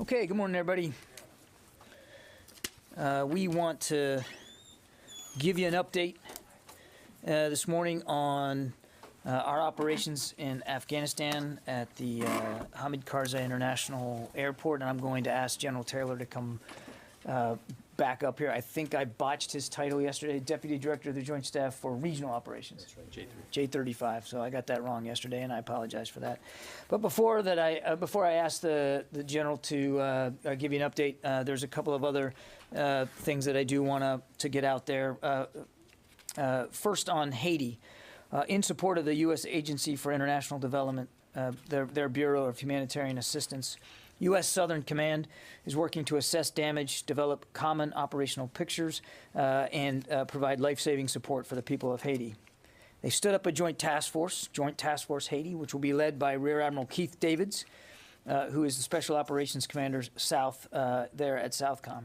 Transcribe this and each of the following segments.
Okay, good morning, everybody. We want to give you an update this morning on our operations in Afghanistan at the Hamid Karzai International Airport, and I'm going to ask General Taylor to come back up here. I think I botched his title yesterday, Deputy Director of the Joint Staff for Regional Operations. That's right, J35. So I got that wrong yesterday, and I apologize for that. But before I ask the General to give you an update, there's a couple of other things that I do want to get out there. First, on Haiti, in support of the U.S. Agency for International Development, their Bureau of Humanitarian Assistance, U.S. Southern Command is working to assess damage, develop common operational pictures, and provide life-saving support for the people of Haiti. They stood up a Joint Task Force Haiti, which will be led by Rear Admiral Keith Davids, who is the Special Operations Commander South there at Southcom.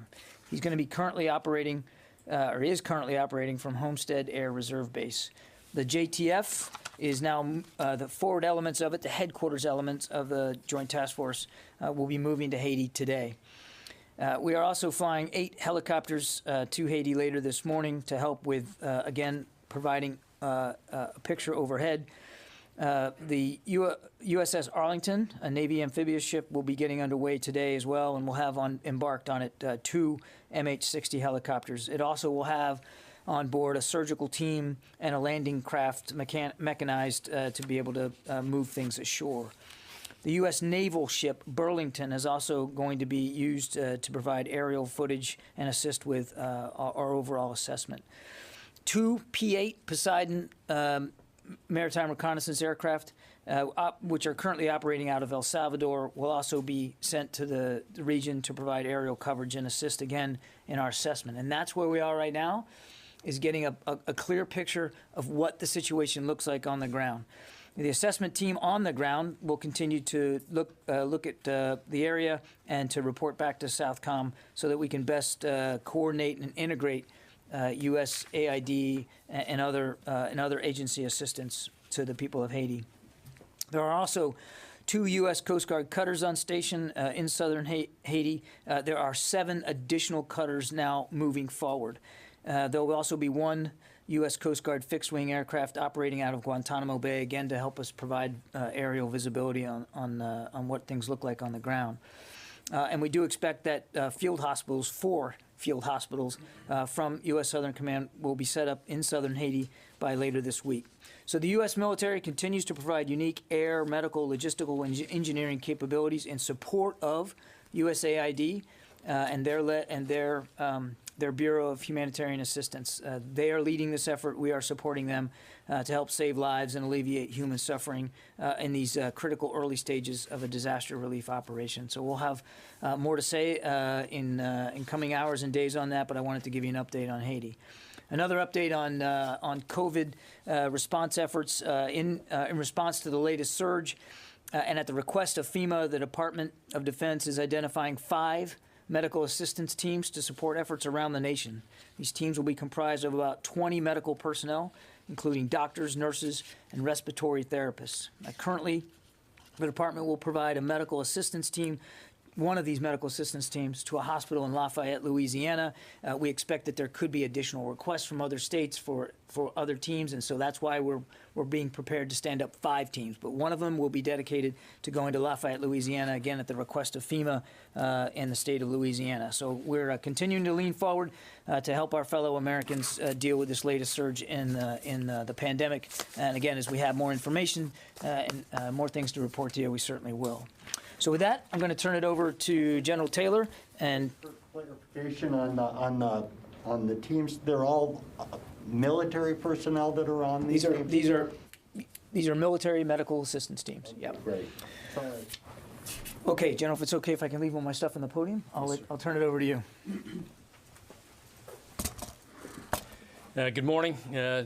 He's going to be currently operating, or is currently operating from Homestead Air Reserve Base. The JTF is now the forward elements of it, the headquarters elements of the Joint Task Force will be moving to Haiti today. We are also flying 8 helicopters to Haiti later this morning to help with, again, providing a picture overhead. The USS Arlington, a Navy amphibious ship, will be getting underway today as well, and we'll have embarked on it 2 MH-60 helicopters. It also will have on board a surgical team and a landing craft mechanized to be able to move things ashore. The U.S. naval ship Burlington is also going to be used to provide aerial footage and assist with our overall assessment. 2 P-8 Poseidon maritime reconnaissance aircraft, which are currently operating out of El Salvador, will also be sent to the region to provide aerial coverage and assist again in our assessment. And that's where we are right now, is getting a clear picture of what the situation looks like on the ground. The assessment team on the ground will continue to look at the area and to report back to Southcom so that we can best coordinate and integrate U.S. AID and other agency assistance to the people of Haiti. There are also 2 U.S. Coast Guard cutters on station in southern Haiti. There are 7 additional cutters now moving forward. There will also be 1 U.S. Coast Guard fixed-wing aircraft operating out of Guantanamo Bay, again to help us provide aerial visibility on what things look like on the ground. And we do expect that field hospitals, 4 field hospitals from U.S. Southern Command will be set up in southern Haiti by later this week. So the U.S. military continues to provide unique air, medical, logistical, and engineering capabilities in support of USAID and their Bureau of Humanitarian Assistance. They are leading this effort. We are supporting them to help save lives and alleviate human suffering in these critical early stages of a disaster relief operation. So we'll have more to say in coming hours and days on that, but I wanted to give you an update on Haiti. Another update on COVID response efforts in response to the latest surge, and at the request of FEMA, the Department of Defense is identifying 5 medical assistance teams to support efforts around the nation. These teams will be comprised of about 20 medical personnel, including doctors, nurses, and respiratory therapists. Currently, the department will provide a medical assistance team, one of these medical assistance teams, to a hospital in Lafayette, Louisiana. We expect that there could be additional requests from other states for other teams, and so that's why we're being prepared to stand up 5 teams. But one of them will be dedicated to going to Lafayette, Louisiana, again at the request of FEMA and the state of Louisiana. So we're continuing to lean forward to help our fellow Americans deal with this latest surge in the pandemic. And again, as we have more information and more things to report to you, we certainly will. So with that, I'm going to turn it over to General Taylor. And for clarification on the teams, they're all military personnel that are on these teams? These are military medical assistance teams. Yep. Great. Okay, General, if it's okay if I can leave all my stuff on the podium, I'll turn it over to you. Good morning.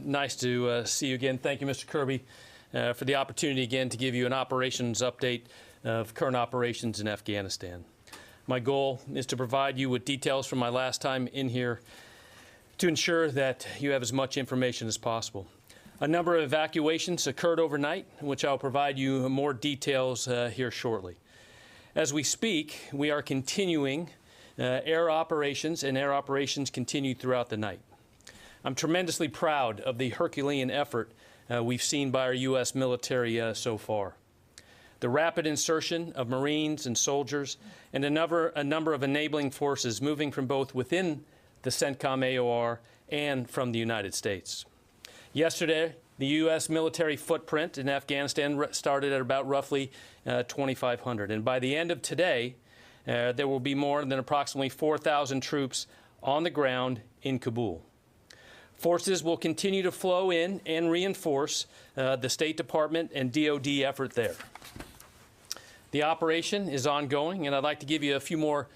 Nice to see you again. Thank you, Mr. Kirby, for the opportunity again to give you an operations update of current operations in Afghanistan. My goal is to provide you with details from my last time in here to ensure that you have as much information as possible. A number of evacuations occurred overnight, which I'll provide you more details here shortly. As we speak, we are continuing air operations, and air operations continued throughout the night. I'm tremendously proud of the Herculean effort we've seen by our U.S. military so far. The rapid insertion of Marines and soldiers and a number of enabling forces moving from both within the CENTCOM AOR and from the United States. Yesterday, the U.S. military footprint in Afghanistan started at about roughly 2,500. And by the end of today, there will be more than approximately 4,000 troops on the ground in Kabul. Forces will continue to flow in and reinforce the State Department and DoD effort there. The operation is ongoing, and I'd like to give you a few more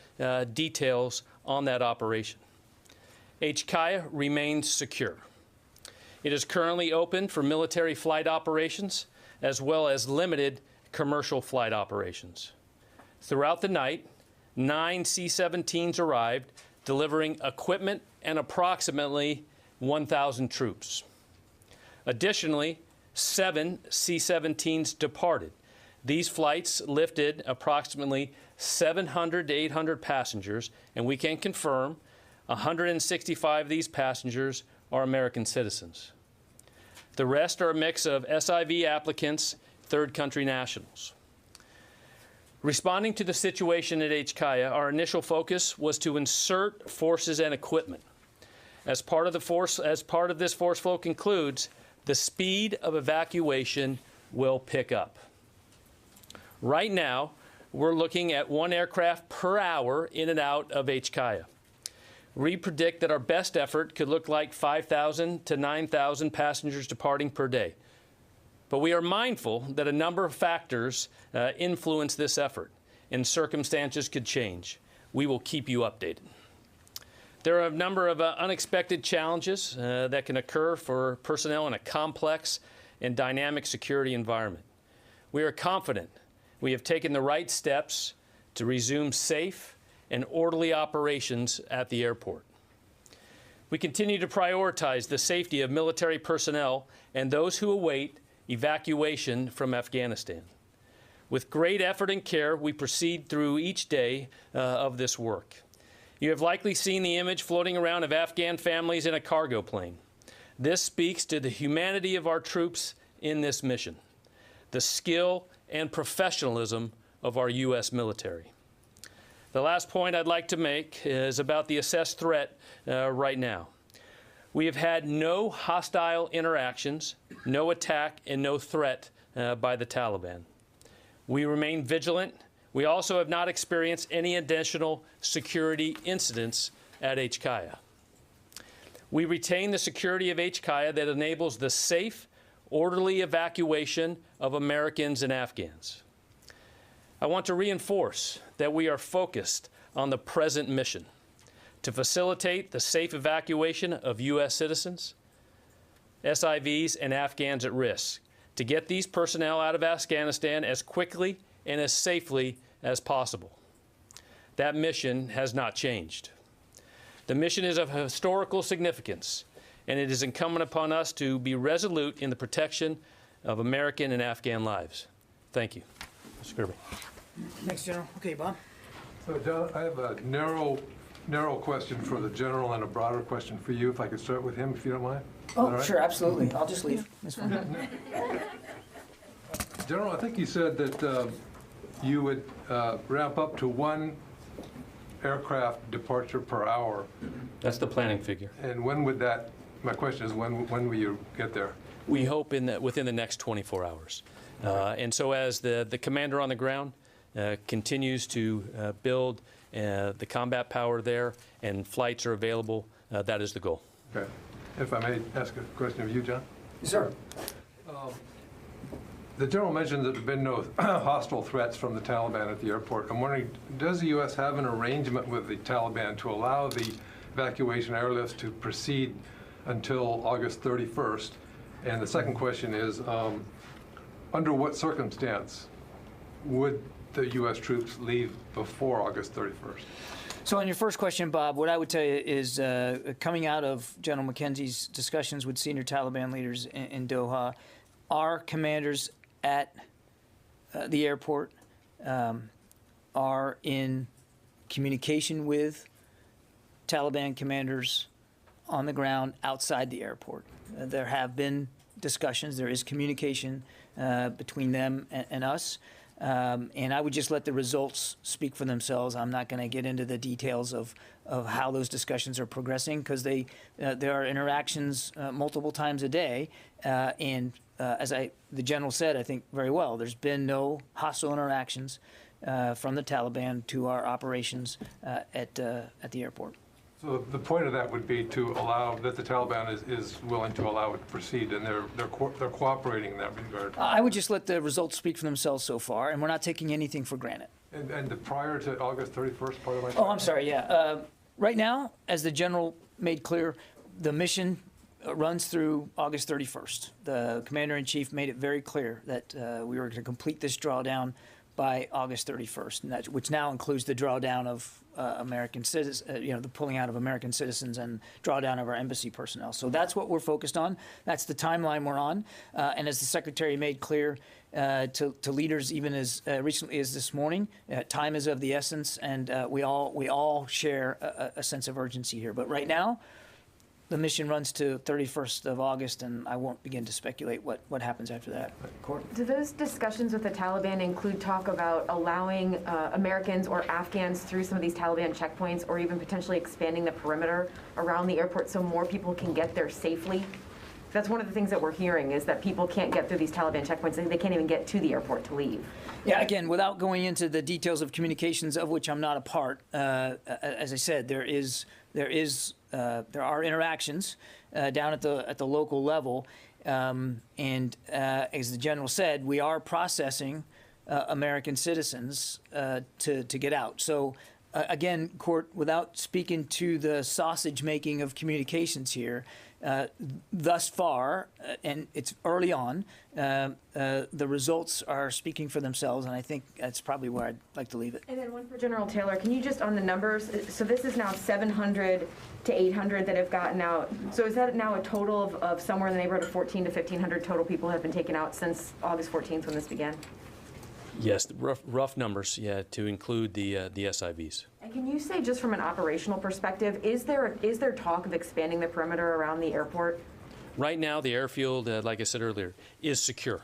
details on that operation. HKIA remains secure. It is currently open for military flight operations as well as limited commercial flight operations. Throughout the night, 9 C-17s arrived, delivering equipment and approximately 1,000 troops. Additionally, 7 C-17s departed. These flights lifted approximately 700 to 800 passengers, and we can confirm 165 of these passengers are American citizens. The rest are a mix of SIV applicants, third country nationals. Responding to the situation at HKIA, our initial focus was to insert forces and equipment. As part of this force flow concludes, the speed of evacuation will pick up. Right now, we're looking at 1 aircraft per hour in and out of HKIA. We predict that our best effort could look like 5,000 to 9,000 passengers departing per day. But we are mindful that a number of factors influence this effort, and circumstances could change. We will keep you updated. There are a number of unexpected challenges that can occur for personnel in a complex and dynamic security environment. We are confident we have taken the right steps to resume safe and orderly operations at the airport. We continue to prioritize the safety of military personnel and those who await evacuation from Afghanistan. With great effort and care, we proceed through each day of this work. You have likely seen the image floating around of Afghan families in a cargo plane. This speaks to the humanity of our troops in this mission, the skill and professionalism of our U.S. military. The last point I'd like to make is about the assessed threat right now. We have had no hostile interactions, no attack, and no threat by the Taliban. We remain vigilant. We also have not experienced any additional security incidents at HKIA. We retain the security of HKIA that enables the safe, orderly evacuation of Americans and Afghans. I want to reinforce that we are focused on the present mission to facilitate the safe evacuation of U.S. citizens, SIVs, and Afghans at risk, to get these personnel out of Afghanistan as quickly and as safely as possible. That mission has not changed. The mission is of historical significance, and it is incumbent upon us to be resolute in the protection of American and Afghan lives. Thank you. Mr. Kirby. Thanks, General. Okay, Bob. So, John, I have a narrow question for the General and a broader question for you, if I could start with him, if you don't mind. Oh, right? Sure, absolutely. I'll just leave. That's fine. General, I think you said that you would ramp up to 1 aircraft departure per hour. That's the planning figure. And when would that, my question is, when will you get there? We hope within the next 24 hours. And so as the commander on the ground continues to build the combat power there and flights are available, that is the goal. Okay. If I may ask a question of you, John? Yes, sir. The General mentioned that there have been no hostile threats from the Taliban at the airport. I'm wondering, does the U.S. have an arrangement with the Taliban to allow the evacuation airlifts to proceed until August 31st? And the second question is, under what circumstance would the U.S. troops leave before August 31st? So on your first question, Bob, what I would tell you is coming out of General McKenzie's discussions with senior Taliban leaders in Doha, our commanders at the airport are in communication with Taliban commanders on the ground outside the airport. There have been discussions. There is communication between them and us. And I would just let the results speak for themselves. I'm not going to get into the details of how those discussions are progressing, because there are interactions multiple times a day. And as the general said, I think very well, there's been no hostile interactions from the Taliban to our operations at the airport. So the point of that would be to allow, that the Taliban is willing to allow it to proceed, and they're cooperating in that regard. I would just let the results speak for themselves so far, and we're not taking anything for granted. And the prior to August 31st, part of my... Oh, I'm sorry, yeah. Right now, as the general made clear, the mission runs through August 31st. The commander-in-chief made it very clear that we were to complete this drawdown by August 31st, and which now includes the drawdown of American citizens, the pulling out of American citizens and drawdown of our embassy personnel. So that's what we're focused on. That's the timeline we're on. And as the Secretary made clear to leaders even as recently as this morning, time is of the essence, and we all share a sense of urgency here. But right now, the mission runs to 31st of August, and I won't begin to speculate what happens after that. Do those discussions with the Taliban include talk about allowing Americans or Afghans through some of these Taliban checkpoints, or even potentially expanding the perimeter around the airport so more people can get there safely? That's one of the things that we're hearing, is that people can't get through these Taliban checkpoints. They can't even get to the airport to leave. Yeah, again, without going into the details of communications, of which I'm not a part, as I said, there are interactions down at the local level, and as the general said, we are processing American citizens to get out. So again, Court, without speaking to the sausage making of communications here, thus far, and it's early on, the results are speaking for themselves, and I think that's probably where I'd like to leave it. And then one for General Taylor. Can you just, on the numbers, so this is now 700 to 800 that have gotten out. So is that now a total of somewhere in the neighborhood of 1,400 to 1,500 total people have been taken out since August 14th when this began? Yes, rough numbers, yeah, to include the SIVs. And can you say, just from an operational perspective, is there talk of expanding the perimeter around the airport? Right now, the airfield, like I said earlier, is secure,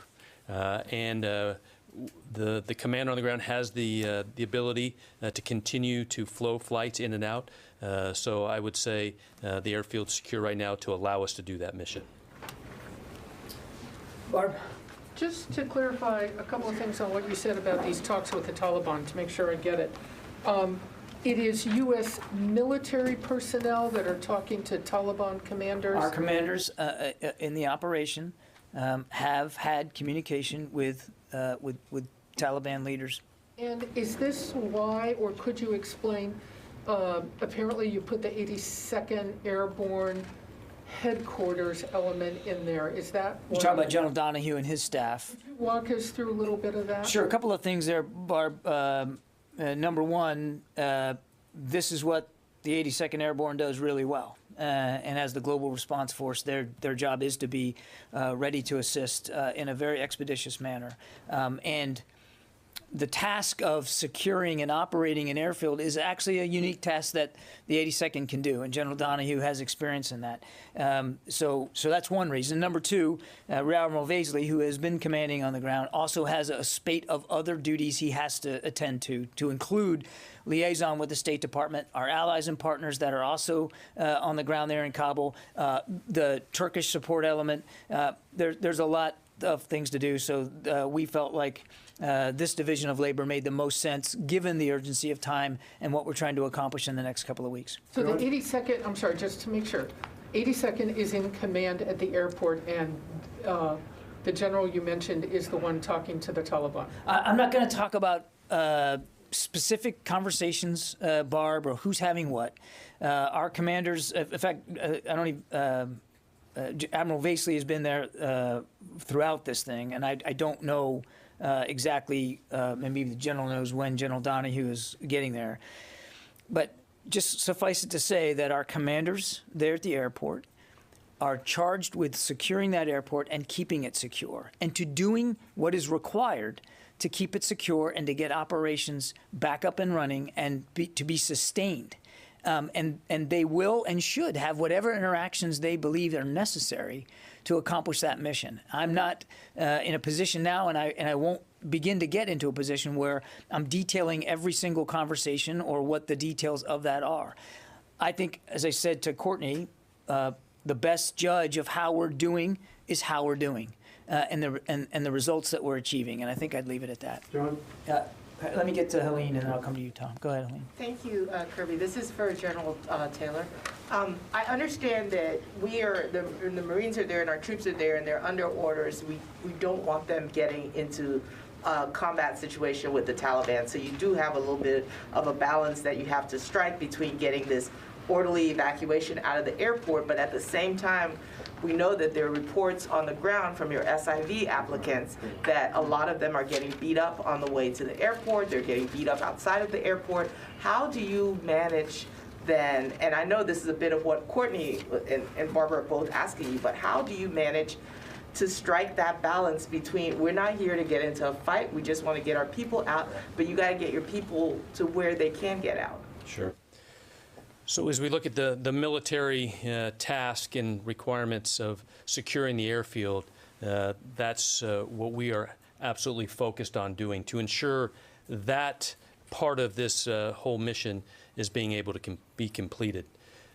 and the commander on the ground has the ability to continue to flow flights in and out. So I would say the airfield's secure right now to allow us to do that mission. Barb? Just to clarify a couple of things on what you said about these talks with the Taliban, to make sure I get it. It is U.S. military personnel that are talking to Taliban commanders? Our commanders in the operation have had communication with Taliban leaders. And is this why, or could you explain, apparently you put the 82nd Airborne headquarters element in there. Is that You're talking about General Donahue and his staff. Could you walk us through a little bit of that? Sure, a couple of things there, Barb. Number one, this is what the 82nd Airborne does really well. And as the Global Response Force, their job is to be ready to assist in a very expeditious manner. And the task of securing and operating an airfield is actually a unique task that the 82nd can do, and General Donahue has experience in that. So that's one reason. Number two, Rear Admiral Vaisley, who has been commanding on the ground, also has a spate of other duties he has to attend to include liaison with the State Department, our allies and partners that are also on the ground there in Kabul, the Turkish support element. There's a lot of things to do, so we felt like this division of labor made the most sense given the urgency of time and what we're trying to accomplish in the next couple of weeks. So the 82nd, I'm sorry, just to make sure, 82nd is in command at the airport, and the general you mentioned is the one talking to the Taliban. I'm not going to talk about specific conversations, Barb, or who's having what. Our commanders, in fact, I don't even... Admiral Vaisley has been there throughout this thing, and I don't know exactly, maybe the general knows when General Donahue is getting there. But just suffice it to say that our commanders there at the airport are charged with securing that airport and keeping it secure, and to doing what is required to keep it secure and to get operations back up and running and to be sustained. And they will and should have whatever interactions they believe are necessary to accomplish that mission. I'm not in a position now, and I won't begin to get into a position where I'm detailing every single conversation or what the details of that are. I think, as I said to Courtney, the best judge of how we're doing is how we're doing, and the results that we're achieving. And I think I'd leave it at that. John? Let me get to Helene, and then I'll come to you, Tom. Go ahead, Helene. Thank you, Kirby. This is for General Taylor. I understand that the Marines are there and our troops are there and they're under orders. We don't want them getting into a combat situation with the Taliban. So you do have a little bit of a balance that you have to strike between getting this orderly evacuation out of the airport, but at the same time, we know that there are reports on the ground from your SIV applicants that a lot of them are getting beat up on the way to the airport, they're getting beat up outside of the airport. How do you manage then, and I know this is a bit of what Courtney and Barbara are both asking you, but how do you manage to strike that balance between, we're not here to get into a fight, we just want to get our people out, but you got to get your people to where they can get out? Sure. So as we look at the military task and requirements of securing the airfield, that's what we are absolutely focused on doing to ensure that part of this whole mission is being able to be completed.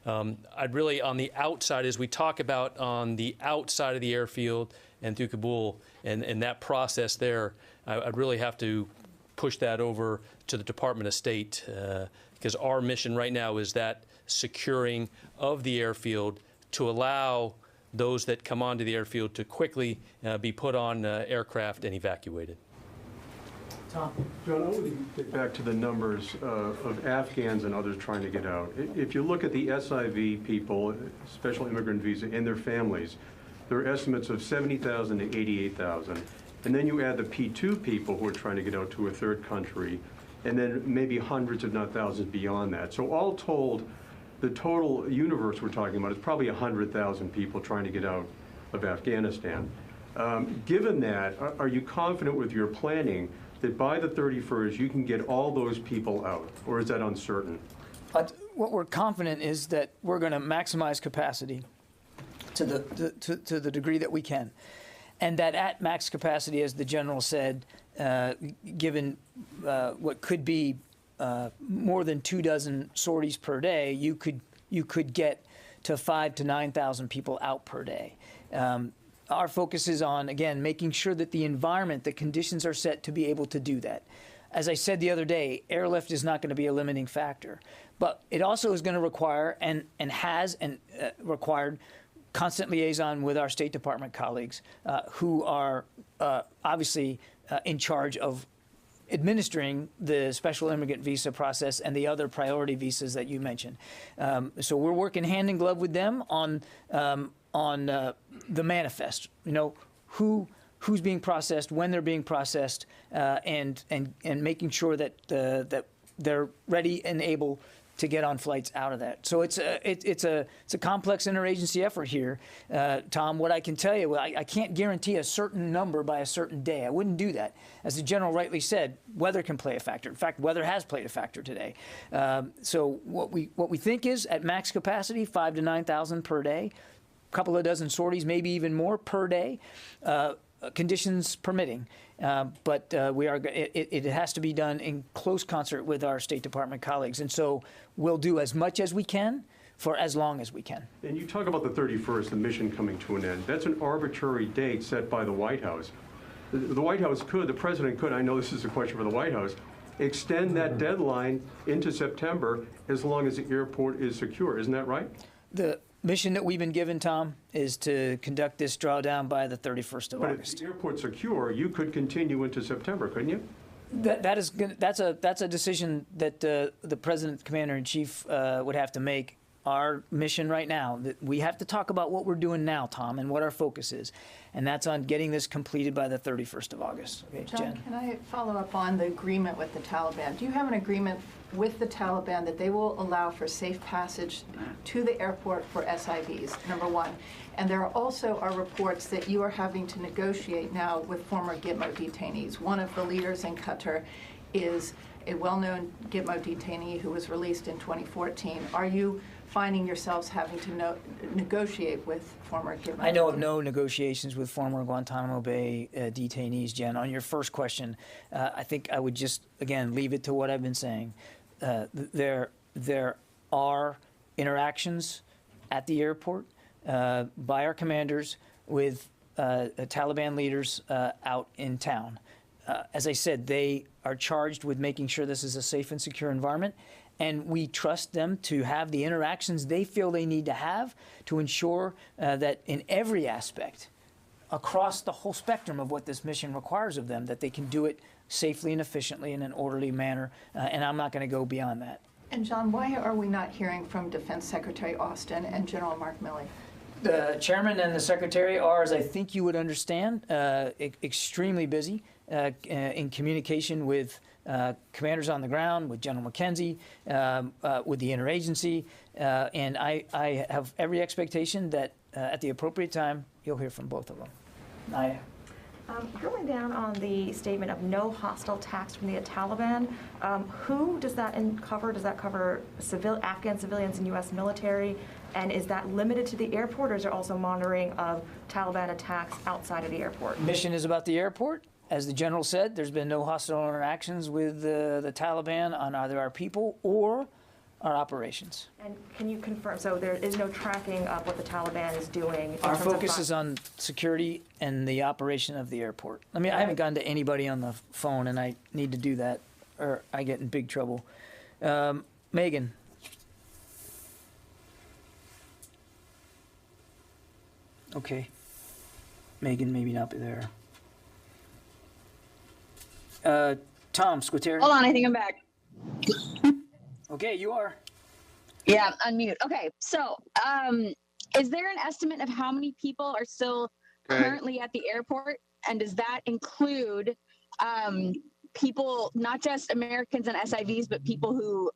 I'd really, on the outside, as we talk about on the outside of the airfield and through Kabul and that process there, I'd really have to push that over to the Department of State because our mission right now is that securing of the airfield to allow those that come onto the airfield to quickly be put on aircraft and evacuated. Tom. John, I want to get back to the numbers of Afghans and others trying to get out. If you look at the SIV people, special immigrant visa, and their families, there are estimates of 70,000 to 88,000. And then you add the P2 people who are trying to get out to a third country, and then maybe hundreds, if not thousands, beyond that. So all told, the total universe we're talking about is probably 100,000 people trying to get out of Afghanistan. Given that, are you confident with your planning that by the 31st you can get all those people out, or is that uncertain? What we're confident is that we're going to maximize capacity to the degree that we can. And that at max capacity, as the general said, given what could be more than 24 sorties per day, you could get to 5,000 to 9,000 people out per day. Our focus is on, again, making sure that the environment, the conditions are set to be able to do that. As I said the other day, airlift is not going to be a limiting factor, but it also is going to require and has required constant liaison with our State Department colleagues who are obviously in charge of administering the special immigrant visa process and the other priority visas that you mentioned. So we're working hand in glove with them on the manifest. You know, who's being processed, when they're being processed, and making sure that that they're ready and able to get on flights out of that. So it's a complex interagency effort here, Tom. What I can tell you, I can't guarantee a certain number by a certain day. I wouldn't do that. As the general rightly said, weather can play a factor. In fact, weather has played a factor today. So what we think is at max capacity, 5,000 to 9,000 per day, a couple of dozen sorties, maybe even more per day, conditions permitting. But it has to be done in close concert with our State Department colleagues. And so we'll do as much as we can for as long as we can. And you talk about the 31st, the mission coming to an end. That's an arbitrary date set by the White House. The White House could, the president could, I know this is a question for the White House, extend that deadline into September as long as the airport is secure. Isn't that right? The mission that we've been given, Tom, is to conduct this drawdown by the 31st of August. But if the airport's secure, you could continue into September, couldn't you? That's a decision that the President, Commander-in-Chief would have to make our mission right now. That we have to talk about what we're doing now, Tom, and what our focus is, and that's on getting this completed by the 31st of August. Okay, John, Jen. can I follow up on the agreement with the Taliban? Do you have an agreement with the Taliban that they will allow for safe passage to the airport for SIVs, number one? And there also are reports that you are having to negotiate now with former Gitmo detainees. One of the leaders in Qatar is a well-known Gitmo detainee who was released in 2014. Are you finding yourselves having to negotiate with former Gitmo? I know of no negotiations with former Guantanamo Bay detainees, Jen. On your first question, I think I would just, again, leave it to what I've been saying. There are interactions at the airport by our commanders with Taliban leaders out in town. As I said, they are charged with making sure this is a safe and secure environment, and we trust them to have the interactions they feel they need to have to ensure that in every aspect, across the whole spectrum of what this mission requires of them, that they can do it safely and efficiently in an orderly manner, and I'm not going to go beyond that. And John, why are we not hearing from Defense Secretary Austin and General Mark Milley? The chairman and the secretary are, as I think you would understand, extremely busy in communication with commanders on the ground, with General McKenzie, with the interagency, and I have every expectation that at the appropriate time, you'll hear from both of them. Naya. Drilling down on the statement of no hostile attacks from the Taliban, who does that cover? Does that cover Afghan civilians and U.S. military? And is that limited to the airport, or is there also monitoring of Taliban attacks outside of the airport? Mission is about the airport. As the general said, there's been no hostile interactions with the Taliban on either our people or our operations. And can you confirm, so there is no tracking of what the Taliban is doing? Our focus is on security and the operation of the airport. I mean, I haven't gotten to anybody on the phone, and I need to do that, or I get in big trouble. Megan. Okay. Megan maybe not be there. Tom Squitieri. Hold on, I think I'm back. Okay, you are. Yeah, unmute. Okay, so is there an estimate of how many people are still currently at the airport? And does that include people, not just Americans and SIVs, but people who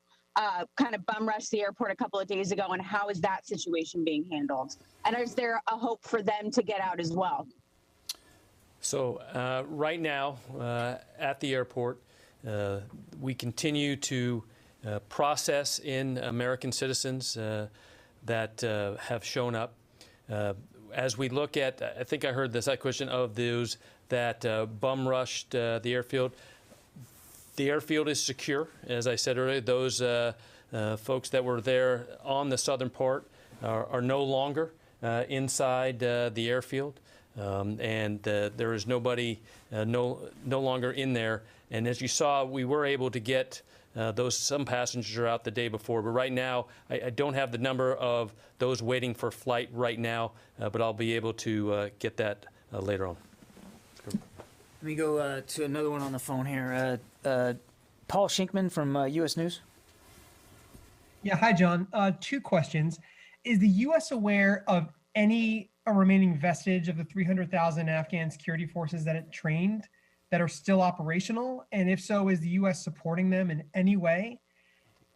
kind of bum rushed the airport a couple of days ago, and how is that situation being handled? And is there a hope for them to get out as well? So right now at the airport, we continue to process in American citizens that have shown up. As we look at, I think I heard this question of those that bum rushed the airfield. The airfield is secure. As I said earlier, those folks that were there on the southern part are no longer inside the airfield. And there is nobody no longer in there. And as you saw, we were able to get some passengers are out the day before. But right now, I don't have the number of those waiting for flight right now, but I'll be able to get that later on. Let me go to another one on the phone here. Paul Shinkman from U.S. News. Yeah, hi, John. Two questions. Is the U.S. aware of any remaining vestige of the 300,000 Afghan security forces that it trained that are still operational? And if so, is the U.S. supporting them in any way?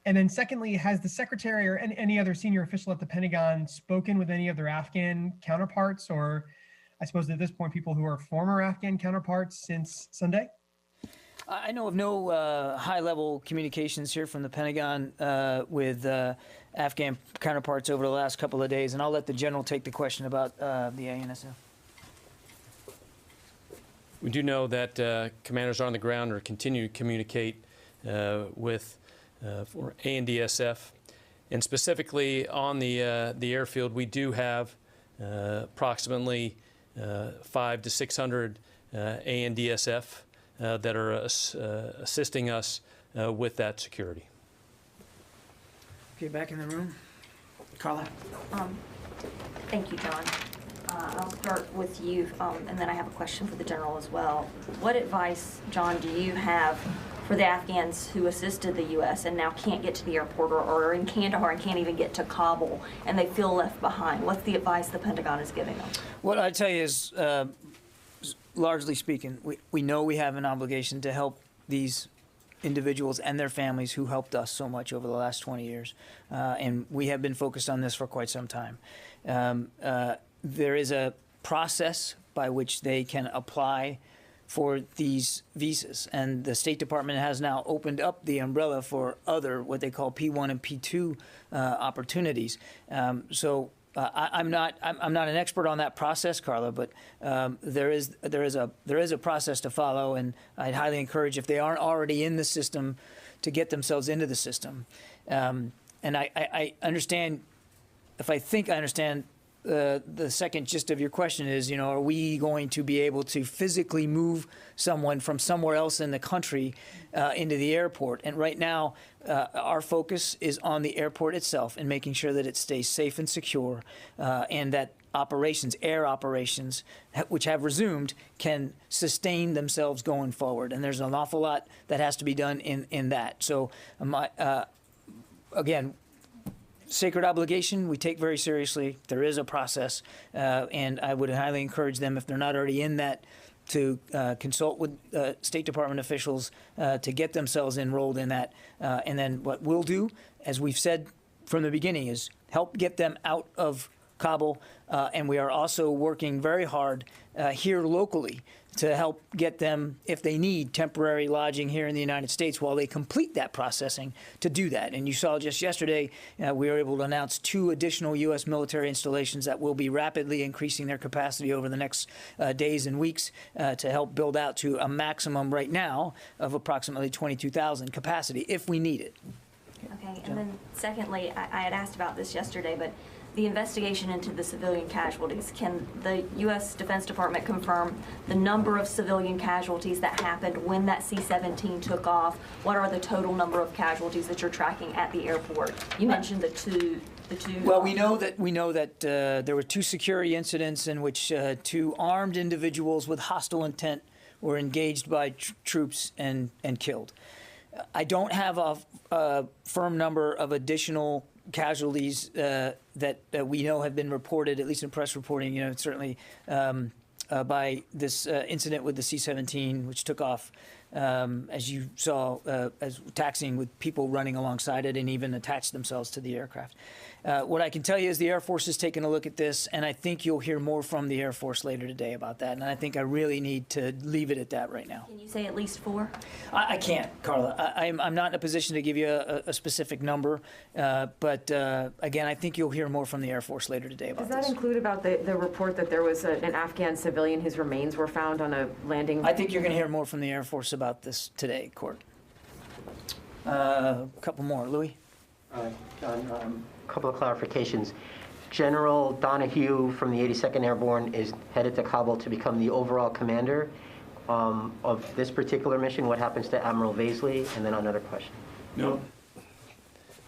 And then secondly, has the secretary or any other senior official at the Pentagon spoken with any of their Afghan counterparts, or I suppose at this point, people who are former Afghan counterparts since Sunday? I know of no high-level communications here from the Pentagon with Afghan counterparts over the last couple of days, and I'll let the general take the question about the ANSF. We do know that commanders on the ground are continuing to communicate with for ANDSF, and specifically on the airfield, we do have approximately 500 to 600 ANDSF that are assisting us with that security. Okay, back in the room. Carla. Thank you, John. I'll start with you, and then I have a question for the general as well. What advice, John, do you have for the Afghans who assisted the U.S. and now can't get to the airport or are in Kandahar and can't even get to Kabul, and they feel left behind? What's the advice the Pentagon is giving them? What I tell you is, largely speaking, we know we have an obligation to help these individuals and their families who helped us so much over the last 20 years. And we have been focused on this for quite some time. There is a process by which they can apply for these visas. And the State Department has now opened up the umbrella for other, what they call P1 and P2 opportunities. I'm not an expert on that process, Carla, but there is a process to follow, and I'd highly encourage, if they aren't already in the system, to get themselves into the system. And I understand, if I think I understand the second gist of your question is, are we going to be able to physically move someone from somewhere else in the country into the airport? And right now, our focus is on the airport itself and making sure that it stays safe and secure, and that operations, air operations, which have resumed, can sustain themselves going forward. And there's an awful lot that has to be done in that. So, again, sacred obligation we take very seriously. There is a process, and I would highly encourage them, if they're not already in that, to consult with State Department officials to get themselves enrolled in that. And then what we'll do, as we've said from the beginning, is help get them out of Kabul. And we are also working very hard here locally to help get them, if they need temporary lodging here in the United States while they complete that processing, to do that. And you saw just yesterday, we were able to announce 2 additional U.S. military installations that will be rapidly increasing their capacity over the next days and weeks to help build out to a maximum right now of approximately 22,000 capacity if we need it. Okay, and then secondly, I had asked about this yesterday, but the investigation into the civilian casualties, can the U.S. Defense Department confirm the number of civilian casualties that happened when that C-17 took off? What are the total number of casualties that you're tracking at the airport? You mentioned the two. Well, we know that there were 2 security incidents in which 2 armed individuals with hostile intent were engaged by troops and killed. I don't have a firm number of additional casualties that we know have been reported, at least in press reporting, certainly by this incident with the C-17, which took off, as you saw, as taxiing with people running alongside it and even attached themselves to the aircraft. What I can tell you is the Air Force is taking a look at this, and I think you'll hear more from the Air Force later today about that. And I think I really need to leave it at that right now. Can you say at least 4? I can't, Carla. I'm not in a position to give you a specific number, but again, I think you'll hear more from the Air Force later today about this. Does that include about the report that there was an Afghan civilian whose remains were found on a landing? I think you're going to hear more from the Air Force about this today, Court. A couple more. Louis? John, a couple of clarifications. General Donahue from the 82nd Airborne is headed to Kabul to become the overall commander of this particular mission. What happens to Admiral Vaisley? And then another question. No.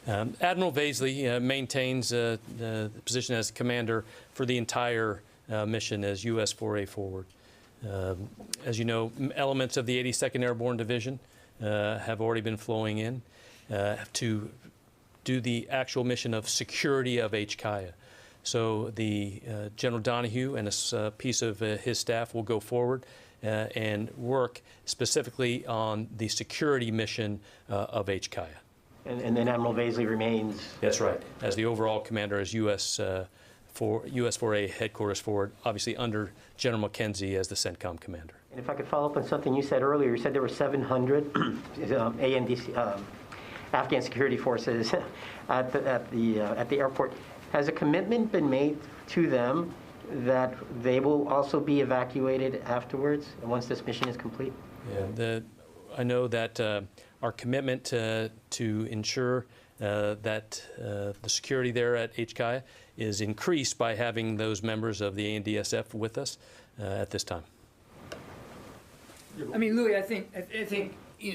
Admiral Vaisley maintains the position as commander for the entire mission as US 4A forward. As you know, elements of the 82nd Airborne Division have already been flowing in to do the actual mission of security of HKIA. So the General Donahue and a piece of his staff will go forward and work specifically on the security mission of HKIA. And then Admiral Vaisley remains? That's right, as the overall commander as US 4A headquarters forward, obviously under General McKenzie as the CENTCOM commander. And if I could follow up on something you said earlier, you said there were 700 ANDC, Afghan security forces at the airport. Has a commitment been made to them that they will also be evacuated afterwards once this mission is complete? Yeah, I know that our commitment to ensure that the security there at HKIA is increased by having those members of the ANDSF with us at this time. I mean, Louis, I think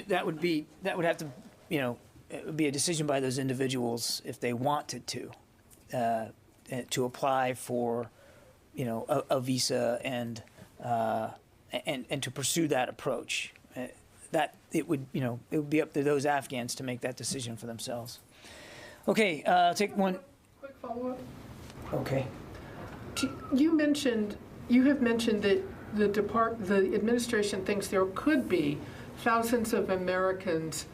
that would have to, it would be a decision by those individuals if they wanted to apply for, a visa and to pursue that approach. that it would be up to those Afghans to make that decision for themselves. Okay, take one. Quick follow-up. Okay. You have mentioned that the administration thinks there could be thousands of Americans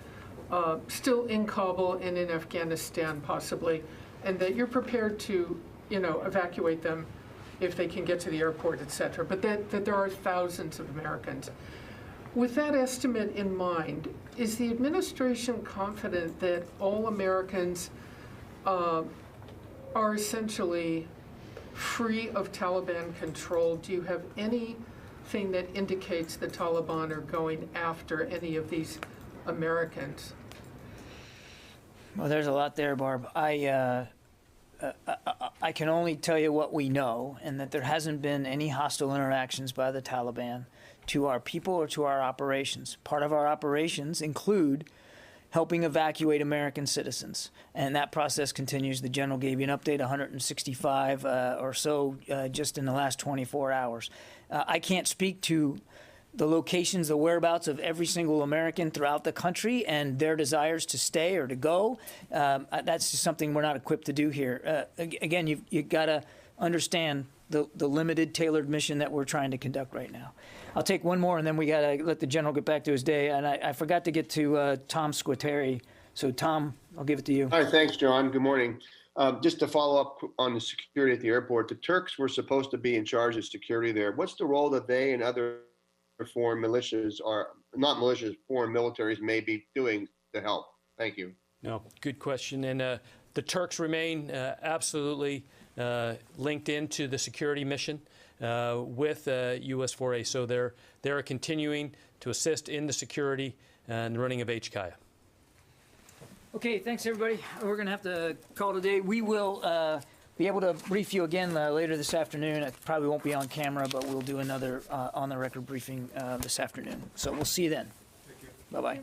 still in Kabul and in Afghanistan possibly, and that you're prepared to, evacuate them if they can get to the airport, et cetera, but that there are thousands of Americans. With that estimate in mind, is the administration confident that all Americans are essentially free of Taliban control? Do you have anything that indicates the Taliban are going after any of these Americans? Well, there's a lot there, Barb. I can only tell you what we know, and that there hasn't been any hostile interactions by the Taliban to our people or to our operations. Part of our operations include helping evacuate American citizens, and that process continues. The general gave you an update, 165 or so just in the last 24 hours. I can't speak to the locations, the whereabouts of every single American throughout the country and their desires to stay or to go. That's just something we're not equipped to do here. Again, you've got to understand the limited, tailored mission that we're trying to conduct right now. I'll take one more, and then we got to let the general get back to his day. And I forgot to get to Tom Squateri. So, Tom, I'll give it to you. Hi, thanks, John. Good morning. Just to follow up on the security at the airport, the Turks were supposed to be in charge of security there. What's the role that they and other foreign militias, or not militias, foreign militaries may be doing to help? Thank you. No, good question. And the Turks remain absolutely linked into the security mission with US 4A. So they're continuing to assist in the security and the running of HKIA. Okay, thanks, everybody. We're going to have to call today. We will be able to brief you again later this afternoon. It probably won't be on camera, but we'll do another on-the-record briefing this afternoon. So we'll see you then. Bye-bye.